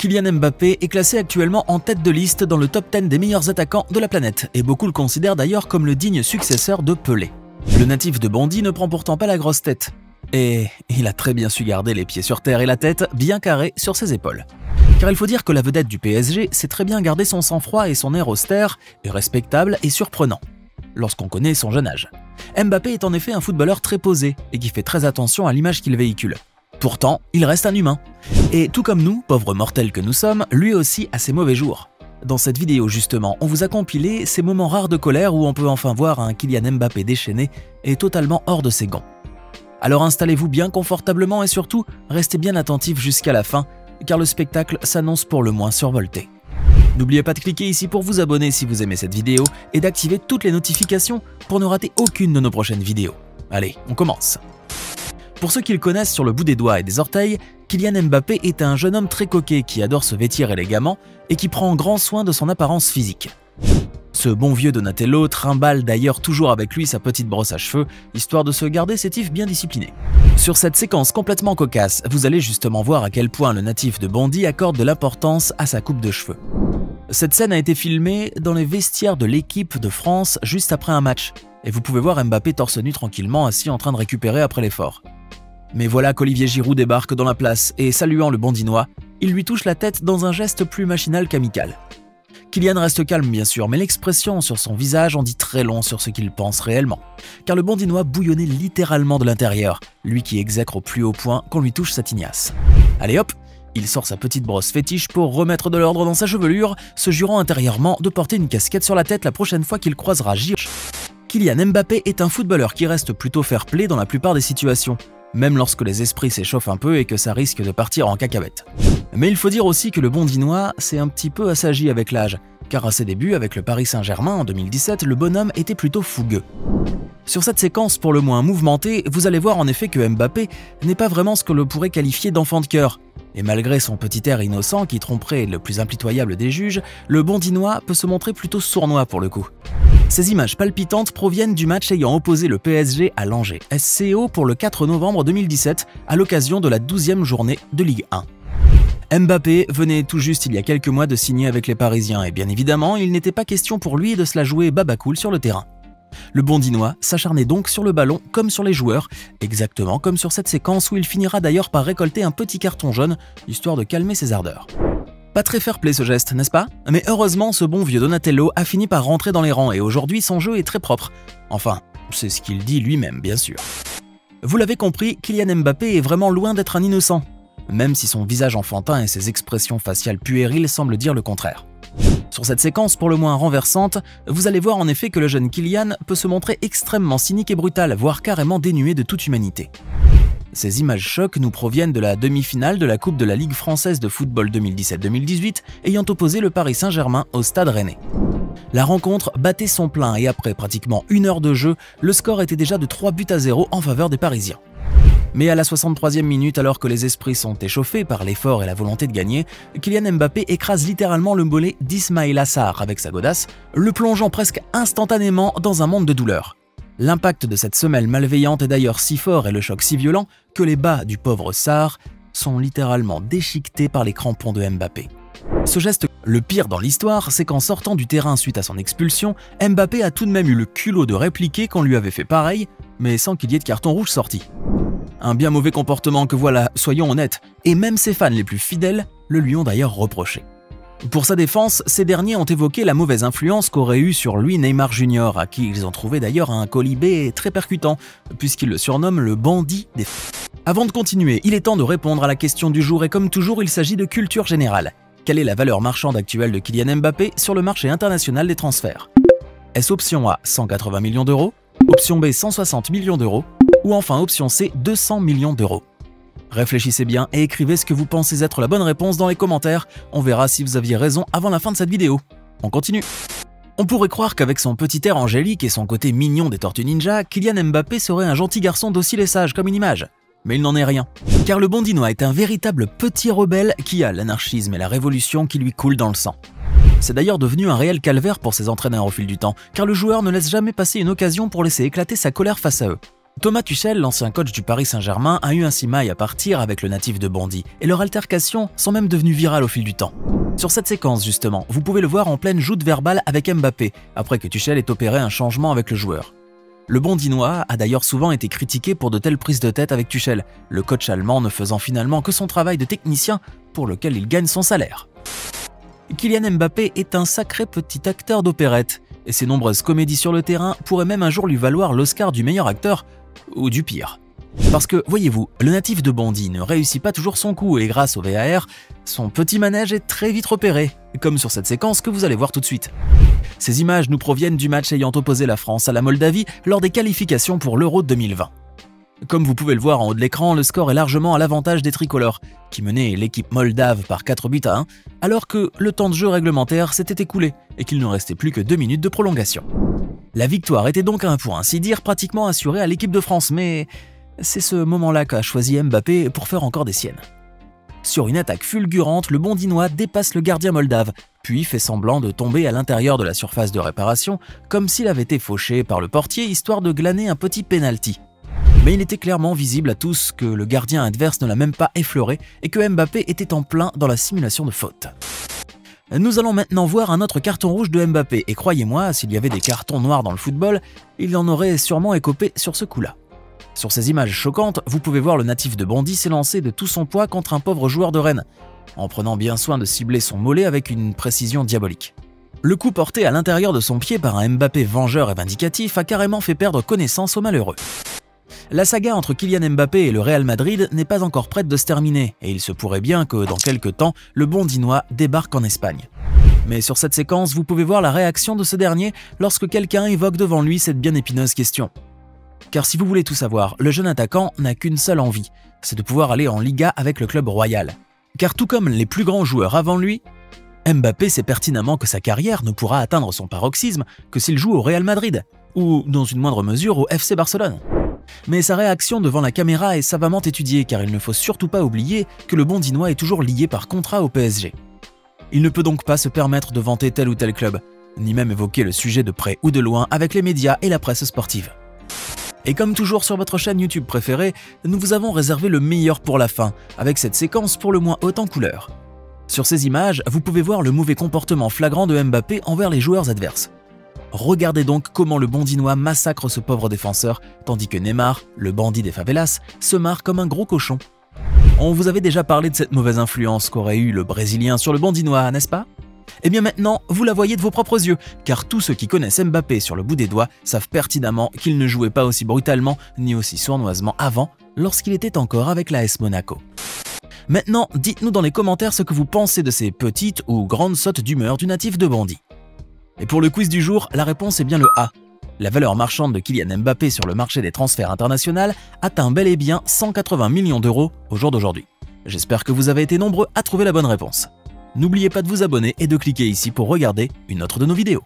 Kylian Mbappé est classé actuellement en tête de liste dans le top 10 des meilleurs attaquants de la planète, et beaucoup le considèrent d'ailleurs comme le digne successeur de Pelé. Le natif de Bondy ne prend pourtant pas la grosse tête. Et il a très bien su garder les pieds sur terre et la tête bien carrée sur ses épaules. Car il faut dire que la vedette du PSG sait très bien garder son sang-froid et son air austère, et respectable et surprenant, lorsqu'on connaît son jeune âge. Mbappé est en effet un footballeur très posé et qui fait très attention à l'image qu'il véhicule. Pourtant, il reste un humain. Et tout comme nous, pauvres mortels que nous sommes, lui aussi a ses mauvais jours. Dans cette vidéo justement, on vous a compilé ces moments rares de colère où on peut enfin voir un Kylian Mbappé déchaîné et totalement hors de ses gonds. Alors installez-vous bien confortablement et surtout, restez bien attentifs jusqu'à la fin, car le spectacle s'annonce pour le moins survolté. N'oubliez pas de cliquer ici pour vous abonner si vous aimez cette vidéo et d'activer toutes les notifications pour ne rater aucune de nos prochaines vidéos. Allez, on commence. Pour ceux qui le connaissent sur le bout des doigts et des orteils, Kylian Mbappé est un jeune homme très coquet qui adore se vêtir élégamment et qui prend grand soin de son apparence physique. Ce bon vieux Donatello trimballe d'ailleurs toujours avec lui sa petite brosse à cheveux, histoire de se garder ses tifs bien disciplinés. Sur cette séquence complètement cocasse, vous allez justement voir à quel point le natif de Bondy accorde de l'importance à sa coupe de cheveux. Cette scène a été filmée dans les vestiaires de l'équipe de France juste après un match, et vous pouvez voir Mbappé torse nu tranquillement assis en train de récupérer après l'effort. Mais voilà qu'Olivier Giroud débarque dans la place et saluant le Bondinois, il lui touche la tête dans un geste plus machinal qu'amical. Kylian reste calme bien sûr, mais l'expression sur son visage en dit très long sur ce qu'il pense réellement. Car le Bondinois bouillonnait littéralement de l'intérieur, lui qui exècre au plus haut point qu'on lui touche sa tignasse. Allez hop, il sort sa petite brosse fétiche pour remettre de l'ordre dans sa chevelure, se jurant intérieurement de porter une casquette sur la tête la prochaine fois qu'il croisera Giroud. Kylian Mbappé est un footballeur qui reste plutôt fair-play dans la plupart des situations, même lorsque les esprits s'échauffent un peu et que ça risque de partir en cacahuète. Mais il faut dire aussi que le Bondinois s'est un petit peu assagi avec l'âge, car à ses débuts avec le Paris Saint-Germain en 2017, le bonhomme était plutôt fougueux. Sur cette séquence pour le moins mouvementée, vous allez voir en effet que Mbappé n'est pas vraiment ce que l'on pourrait qualifier d'enfant de cœur. Et malgré son petit air innocent qui tromperait le plus impitoyable des juges, le Bondinois peut se montrer plutôt sournois pour le coup. Ces images palpitantes proviennent du match ayant opposé le PSG à l'Angers SCO pour le 4 novembre 2017 à l'occasion de la 12e journée de Ligue 1. Mbappé venait tout juste il y a quelques mois de signer avec les Parisiens et bien évidemment, il n'était pas question pour lui de se la jouer babacool sur le terrain. Le Bondinois s'acharnait donc sur le ballon comme sur les joueurs, exactement comme sur cette séquence où il finira d'ailleurs par récolter un petit carton jaune, histoire de calmer ses ardeurs. Pas très fair-play ce geste, n'est-ce pas? Mais heureusement, ce bon vieux Donatello a fini par rentrer dans les rangs et aujourd'hui son jeu est très propre. Enfin, c'est ce qu'il dit lui-même bien sûr. Vous l'avez compris, Kylian Mbappé est vraiment loin d'être un innocent, même si son visage enfantin et ses expressions faciales puériles semblent dire le contraire. Sur cette séquence pour le moins renversante, vous allez voir en effet que le jeune Kylian peut se montrer extrêmement cynique et brutal, voire carrément dénué de toute humanité. Ces images chocs nous proviennent de la demi-finale de la Coupe de la Ligue française de football 2017-2018 ayant opposé le Paris Saint-Germain au Stade Rennais. La rencontre battait son plein et après pratiquement une heure de jeu, le score était déjà de 3-0 en faveur des Parisiens. Mais à la 63e minute, alors que les esprits sont échauffés par l'effort et la volonté de gagner, Kylian Mbappé écrase littéralement le mollet d'Ismaïla Sarr avec sa godasse, le plongeant presque instantanément dans un monde de douleur. L'impact de cette semelle malveillante est d'ailleurs si fort et le choc si violent que les bas du pauvre Sarr sont littéralement déchiquetés par les crampons de Mbappé. Ce geste, le pire dans l'histoire, c'est qu'en sortant du terrain suite à son expulsion, Mbappé a tout de même eu le culot de répliquer qu'on lui avait fait pareil, mais sans qu'il y ait de carton rouge sorti. Un bien mauvais comportement que voilà, soyons honnêtes, et même ses fans les plus fidèles le lui ont d'ailleurs reproché. Pour sa défense, ces derniers ont évoqué la mauvaise influence qu'aurait eu sur lui Neymar Jr, à qui ils ont trouvé d'ailleurs un colibé très percutant, puisqu'ils le surnomment le bandit des f***. Avant de continuer, il est temps de répondre à la question du jour et comme toujours, il s'agit de culture générale. Quelle est la valeur marchande actuelle de Kylian Mbappé sur le marché international des transferts? Est-ce option A 180 millions d'euros, option B 160 millions d'euros, ou enfin option C 200 millions d'euros? Réfléchissez bien et écrivez ce que vous pensez être la bonne réponse dans les commentaires. On verra si vous aviez raison avant la fin de cette vidéo. On continue. On pourrait croire qu'avec son petit air angélique et son côté mignon des Tortues Ninja, Kylian Mbappé serait un gentil garçon docile et sage comme une image. Mais il n'en est rien. Car le Bondinois est un véritable petit rebelle qui a l'anarchisme et la révolution qui lui coulent dans le sang. C'est d'ailleurs devenu un réel calvaire pour ses entraîneurs au fil du temps, car le joueur ne laisse jamais passer une occasion pour laisser éclater sa colère face à eux. Thomas Tuchel, l'ancien coach du Paris Saint-Germain, a eu ainsi maille à partir avec le natif de Bondy, et leurs altercations sont même devenues virales au fil du temps. Sur cette séquence justement, vous pouvez le voir en pleine joute verbale avec Mbappé, après que Tuchel ait opéré un changement avec le joueur. Le Bondinois a d'ailleurs souvent été critiqué pour de telles prises de tête avec Tuchel, le coach allemand ne faisant finalement que son travail de technicien pour lequel il gagne son salaire. Kylian Mbappé est un sacré petit acteur d'opérette, et ses nombreuses comédies sur le terrain pourraient même un jour lui valoir l'Oscar du meilleur acteur, ou du pire. Parce que, voyez-vous, le natif de Bondy ne réussit pas toujours son coup et grâce au VAR, son petit manège est très vite repéré, comme sur cette séquence que vous allez voir tout de suite. Ces images nous proviennent du match ayant opposé la France à la Moldavie lors des qualifications pour l'Euro 2020. Comme vous pouvez le voir en haut de l'écran, le score est largement à l'avantage des tricolores, qui menaient l'équipe moldave par 4-1, alors que le temps de jeu réglementaire s'était écoulé et qu'il ne restait plus que 2 minutes de prolongation. La victoire était donc pour ainsi dire pratiquement assurée à l'équipe de France, mais c'est ce moment-là qu'a choisi Mbappé pour faire encore des siennes. Sur une attaque fulgurante, le Bondinois dépasse le gardien moldave, puis fait semblant de tomber à l'intérieur de la surface de réparation, comme s'il avait été fauché par le portier histoire de glaner un petit penalty. Mais il était clairement visible à tous que le gardien adverse ne l'a même pas effleuré et que Mbappé était en plein dans la simulation de faute. Nous allons maintenant voir un autre carton rouge de Mbappé, et croyez-moi, s'il y avait des cartons noirs dans le football, il en aurait sûrement écopé sur ce coup-là. Sur ces images choquantes, vous pouvez voir le natif de Bondy s'élancer de tout son poids contre un pauvre joueur de Rennes, en prenant bien soin de cibler son mollet avec une précision diabolique. Le coup porté à l'intérieur de son pied par un Mbappé vengeur et vindicatif a carrément fait perdre connaissance au malheureux. La saga entre Kylian Mbappé et le Real Madrid n'est pas encore prête de se terminer, et il se pourrait bien que, dans quelques temps, le Bondinois débarque en Espagne. Mais sur cette séquence, vous pouvez voir la réaction de ce dernier lorsque quelqu'un évoque devant lui cette bien épineuse question. Car si vous voulez tout savoir, le jeune attaquant n'a qu'une seule envie, c'est de pouvoir aller en Liga avec le club royal. Car tout comme les plus grands joueurs avant lui, Mbappé sait pertinemment que sa carrière ne pourra atteindre son paroxysme que s'il joue au Real Madrid, ou dans une moindre mesure au FC Barcelone. Mais sa réaction devant la caméra est savamment étudiée car il ne faut surtout pas oublier que le Bondinois est toujours lié par contrat au PSG. Il ne peut donc pas se permettre de vanter tel ou tel club, ni même évoquer le sujet de près ou de loin avec les médias et la presse sportive. Et comme toujours sur votre chaîne YouTube préférée, nous vous avons réservé le meilleur pour la fin, avec cette séquence pour le moins haute en couleur. Sur ces images, vous pouvez voir le mauvais comportement flagrant de Mbappé envers les joueurs adverses. Regardez donc comment le Bondinois massacre ce pauvre défenseur, tandis que Neymar, le bandit des favelas, se marre comme un gros cochon. On vous avait déjà parlé de cette mauvaise influence qu'aurait eu le Brésilien sur le Bondinois, n'est-ce pas? Et bien maintenant, vous la voyez de vos propres yeux, car tous ceux qui connaissent Mbappé sur le bout des doigts savent pertinemment qu'il ne jouait pas aussi brutalement ni aussi sournoisement avant, lorsqu'il était encore avec l'AS Monaco. Maintenant, dites-nous dans les commentaires ce que vous pensez de ces petites ou grandes sautes d'humeur du natif de Bondy. Et pour le quiz du jour, la réponse est bien le A. La valeur marchande de Kylian Mbappé sur le marché des transferts internationaux atteint bel et bien 180 millions d'euros au jour d'aujourd'hui. J'espère que vous avez été nombreux à trouver la bonne réponse. N'oubliez pas de vous abonner et de cliquer ici pour regarder une autre de nos vidéos.